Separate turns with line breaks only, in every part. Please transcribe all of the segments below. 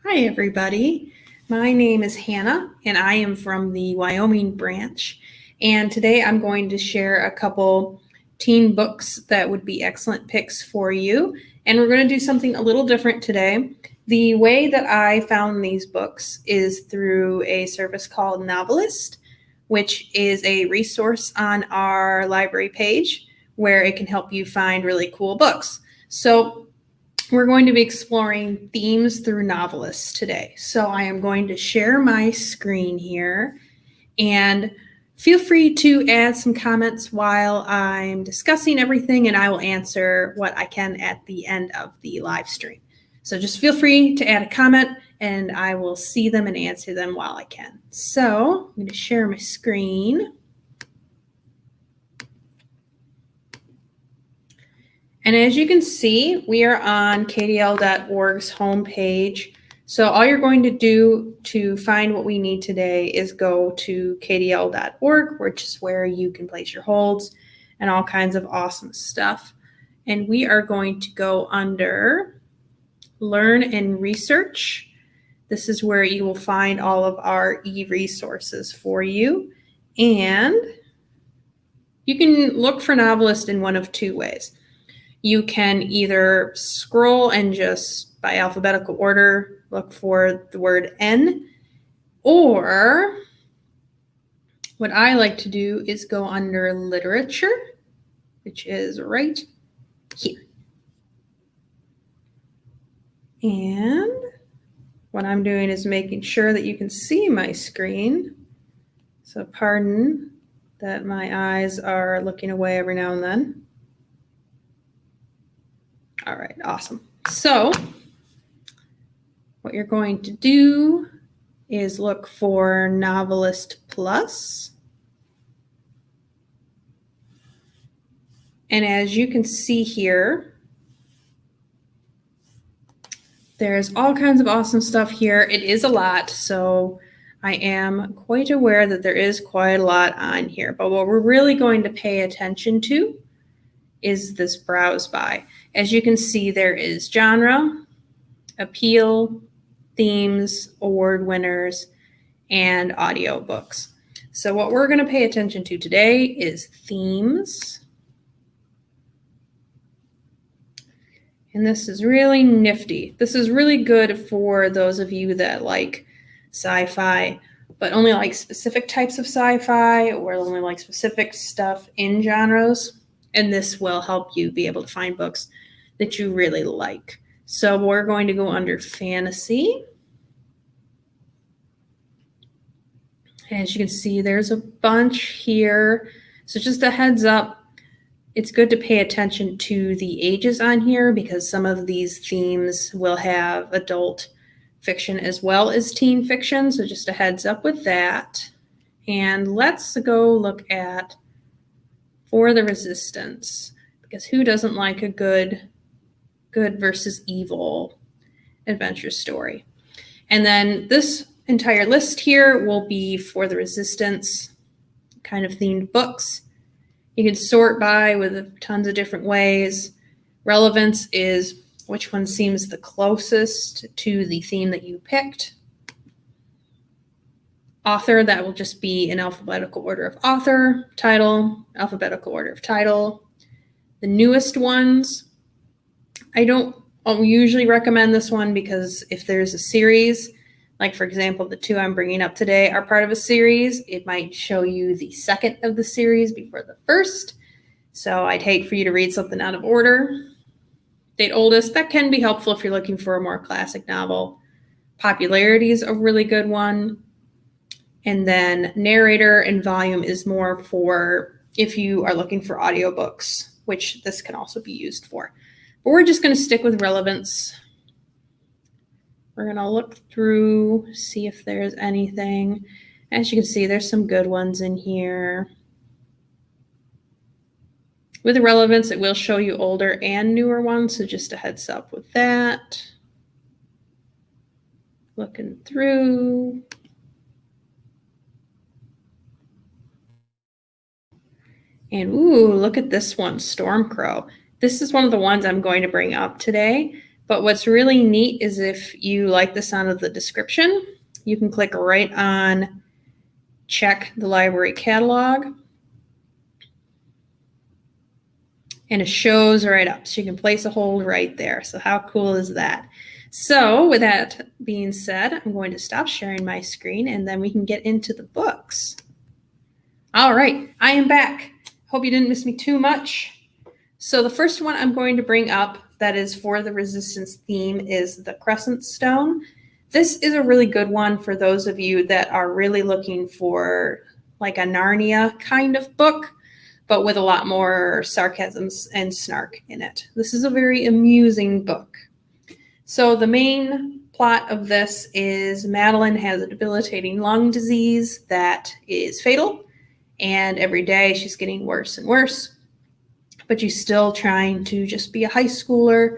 Hi, everybody. My name is Hannah, and I am from the Wyoming branch. And today I'm going to share a couple teen books that would be excellent picks for you. And we're going to do something a little different today. The way that I found these books is through a service called Novelist, which is a resource on our library page where it can help you find really cool books. So we're going to be exploring themes through novelists today. So I am going to share my screen here, and feel free to add some comments while I'm discussing everything, and I will answer what I can at the end of the live stream. So just feel free to add a comment, and I will see them and answer them while I can. So I'm going to share my screen. And as you can see, we are on KDL.org's homepage. So all you're going to do to find what we need today is go to KDL.org, which is where you can place your holds and all kinds of awesome stuff. And we are going to go under Learn and Research. This is where you will find all of our e-resources for you. And you can look for novelist in one of two ways. You can either scroll and just by alphabetical order look for the word N, or what I like to do is go under literature, which is right here. And what I'm doing is making sure that you can see my screen. So pardon that my eyes are looking away every now and then. All right, awesome. So what you're going to do is look for Novelist Plus. And as you can see here, there's all kinds of awesome stuff here. It is a lot, so I am quite aware that there is quite a lot on here. But what we're really going to pay attention to is this browse by. As you can see, there is genre, appeal, themes, award winners, and audiobooks. So what we're going to pay attention to today is themes. And this is really nifty. This is really good for those of you that like sci-fi, but only like specific types of sci-fi or only like specific stuff in genres. And this will help you be able to find books that you really like. So we're going to go under fantasy. As you can see, there's a bunch here. So just a heads up, it's good to pay attention to the ages on here because some of these themes will have adult fiction as well as teen fiction. So just a heads up with that. And let's go look at For the Resistance, because who doesn't like a good versus evil adventure story? And then this entire list here will be For the Resistance kind of themed books. You can sort by with tons of different ways. Relevance is which one seems the closest to the theme that you picked. Author, that will just be in alphabetical order of author. Title, alphabetical order of title. The newest ones, I'll usually recommend this one because if there's a series, like for example, the two I'm bringing up today are part of a series, it might show you the second of the series before the first. So I'd hate for you to read something out of order. Date oldest, that can be helpful if you're looking for a more classic novel. Popularity is a really good one. And then narrator and volume is more for if you are looking for audiobooks, which this can also be used for. But we're just going to stick with relevance. We're going to look through, see if there's anything. As you can see, there's some good ones in here. With relevance, it will show you older and newer ones, so just a heads up with that. Looking through. And ooh, look at this one, Stormcrow. This is one of the ones I'm going to bring up today But what's really neat is if you like the sound of the description, you can click right on check the library catalog, and it shows right up. So you can place a hold right there. So how cool is that? So with that being said, I'm going to stop sharing my screen and then we can get into the books. All right, I am back. Hope you didn't miss me too much. So the first one I'm going to bring up that is for the resistance theme is the Crescent Stone. This is a really good one for those of you that are really looking for like a Narnia kind of book, but with a lot more sarcasm and snark in it. This is a very amusing book. So the main plot of this is Madeline has a debilitating lung disease that is fatal, and every day she's getting worse and worse, but she's still trying to just be a high schooler,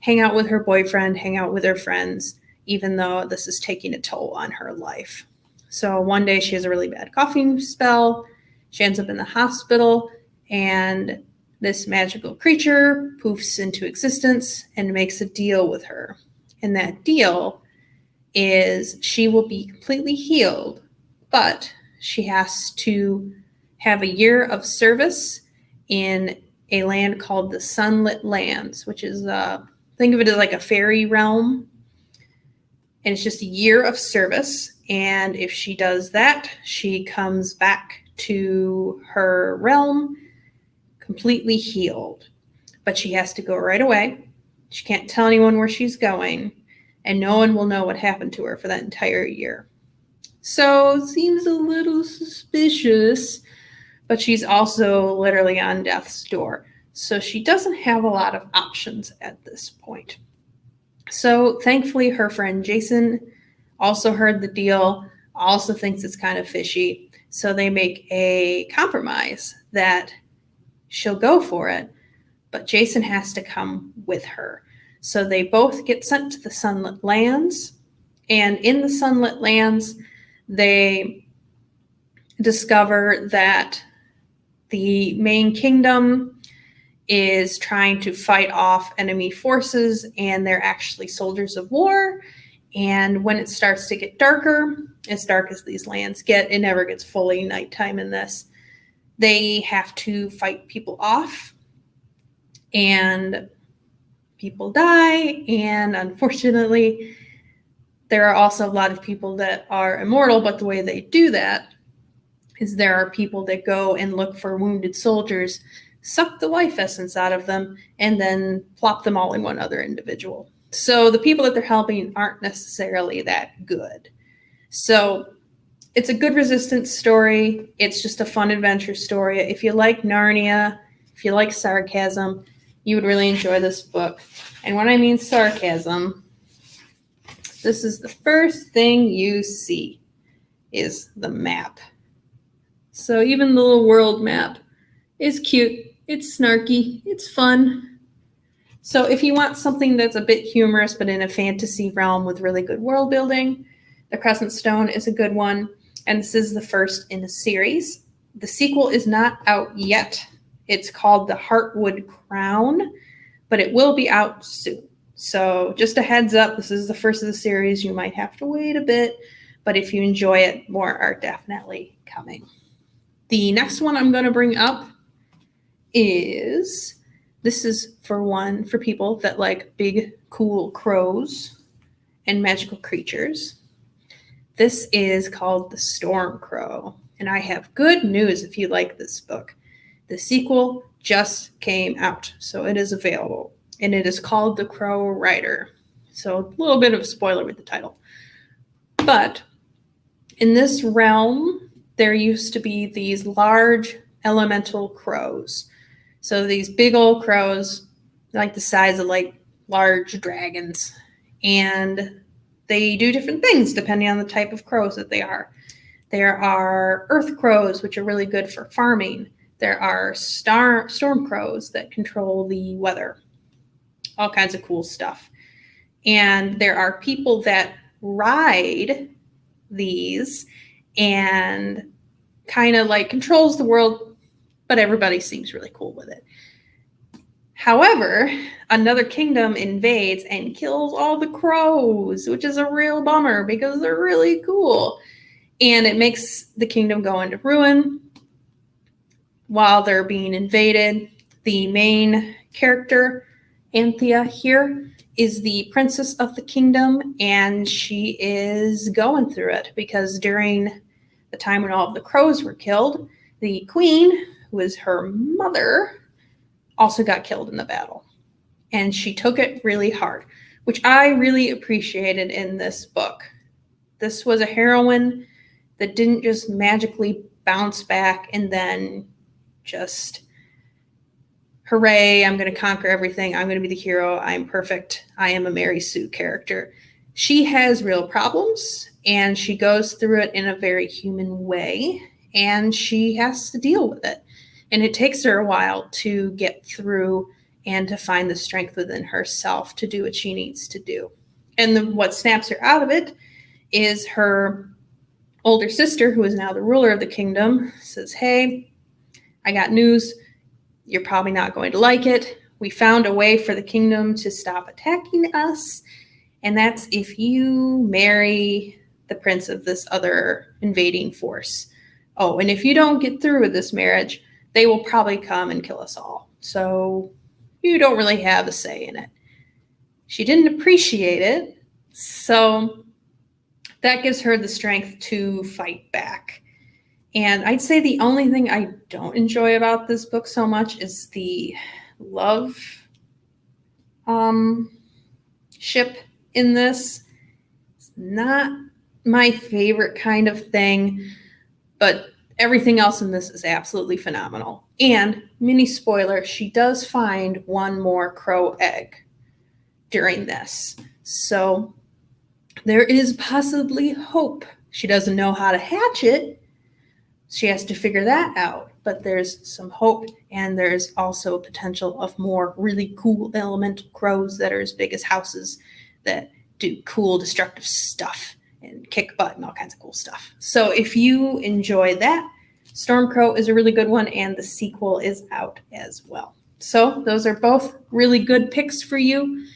hang out with her boyfriend, hang out with her friends, even though this is taking a toll on her life. So one day she has a really bad coughing spell. She ends up in the hospital, and this magical creature poofs into existence and makes a deal with her. And that deal is she will be completely healed, but she has to have a year of service in a land called the Sunlit Lands, which is, think of it as like a fairy realm. And it's just a year of service. And if she does that, she comes back to her realm completely healed. But she has to go right away. She can't tell anyone where she's going, and no one will know what happened to her for that entire year. So it seems a little suspicious, but she's also literally on death's door. So she doesn't have a lot of options at this point. So thankfully, her friend Jason also heard the deal, also thinks it's kind of fishy. So they make a compromise that she'll go for it, but Jason has to come with her. So they both get sent to the Sunlit Lands. And in the Sunlit Lands, they discover that the main kingdom is trying to fight off enemy forces, and they're actually soldiers of war. And when it starts to get darker, as dark as these lands get, it never gets fully nighttime in this, they have to fight people off, and people die. And unfortunately, there are also a lot of people that are immortal, but the way they do that is there are people that go and look for wounded soldiers, suck the life essence out of them, and then plop them all in one other individual. So the people that they're helping aren't necessarily that good. So it's a good resistance story. It's just a fun adventure story. If you like Narnia, if you like sarcasm, you would really enjoy this book. And when I mean sarcasm, this is the first thing you see is the map. So even the little world map is cute. It's snarky. It's fun. So if you want something that's a bit humorous but in a fantasy realm with really good world building, The Crescent Stone is a good one. And this is the first in a series. The sequel is not out yet. It's called the Heartwood Crown, but it will be out soon. So just a heads up, this is the first of the series. You might have to wait a bit, but if you enjoy it, more are definitely coming. The next one I'm going to bring up is, this is for people that like big, cool crows and magical creatures. This is called the Stormcrow, and I have good news if you like this book. The sequel just came out, so it is available, and it is called The Crow Rider. So a little bit of a spoiler with the title. But in this realm, there used to be these large elemental crows. So these big old crows, like the size of like large dragons, and they do different things depending on the type of crows that they are. There are earth crows, which are really good for farming. There are storm crows that control the weather. All kinds of cool stuff. And there are people that ride these and kind of like controls the world, but everybody seems really cool with it. However, another kingdom invades and kills all the crows, which is a real bummer because they're really cool. And it makes the kingdom go into ruin while they're being invaded. The main character, Anthea here, is the princess of the kingdom, and she is going through it because during the time when all of the crows were killed, the queen, who was her mother, also got killed in the battle. And she took it really hard, which I really appreciated in this book. This was a heroine that didn't just magically bounce back and then just, hooray, I'm going to conquer everything. I'm going to be the hero. I'm perfect. I am a Mary Sue character. She has real problems, and she goes through it in a very human way, and she has to deal with it. And it takes her a while to get through and to find the strength within herself to do what she needs to do. And what snaps her out of it is her older sister, who is now the ruler of the kingdom, says, hey, I got news. You're probably not going to like it. We found a way for the kingdom to stop attacking us, and that's if you marry the prince of this other invading force. Oh, and if you don't get through with this marriage, they will probably come and kill us all. So you don't really have a say in it. She didn't appreciate it, so that gives her the strength to fight back. And I'd say the only thing I don't enjoy about this book so much is the love ship in this. It's not my favorite kind of thing, but everything else in this is absolutely phenomenal. And mini spoiler, she does find one more crow egg during this. So there is possibly hope. She doesn't know how to hatch it. She has to figure that out. But there's some hope, and there's also potential of more really cool elemental crows that are as big as houses that do cool destructive stuff and kick butt and all kinds of cool stuff. So if you enjoy that, Stormcrow is a really good one, and the sequel is out as well. So those are both really good picks for you.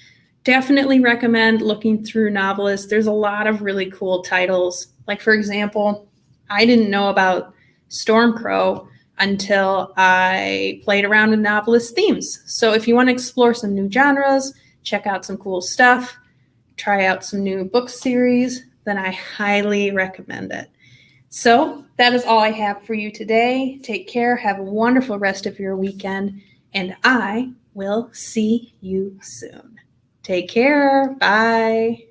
Definitely recommend looking through Novelist. There's a lot of really cool titles. Like, for example, I didn't know about Stormcrow until I played around with Novelist themes. So if you want to explore some new genres, check out some cool stuff, try out some new book series, then I highly recommend it. So that is all I have for you today. Take care. Have a wonderful rest of your weekend, and I will see you soon. Take care. Bye.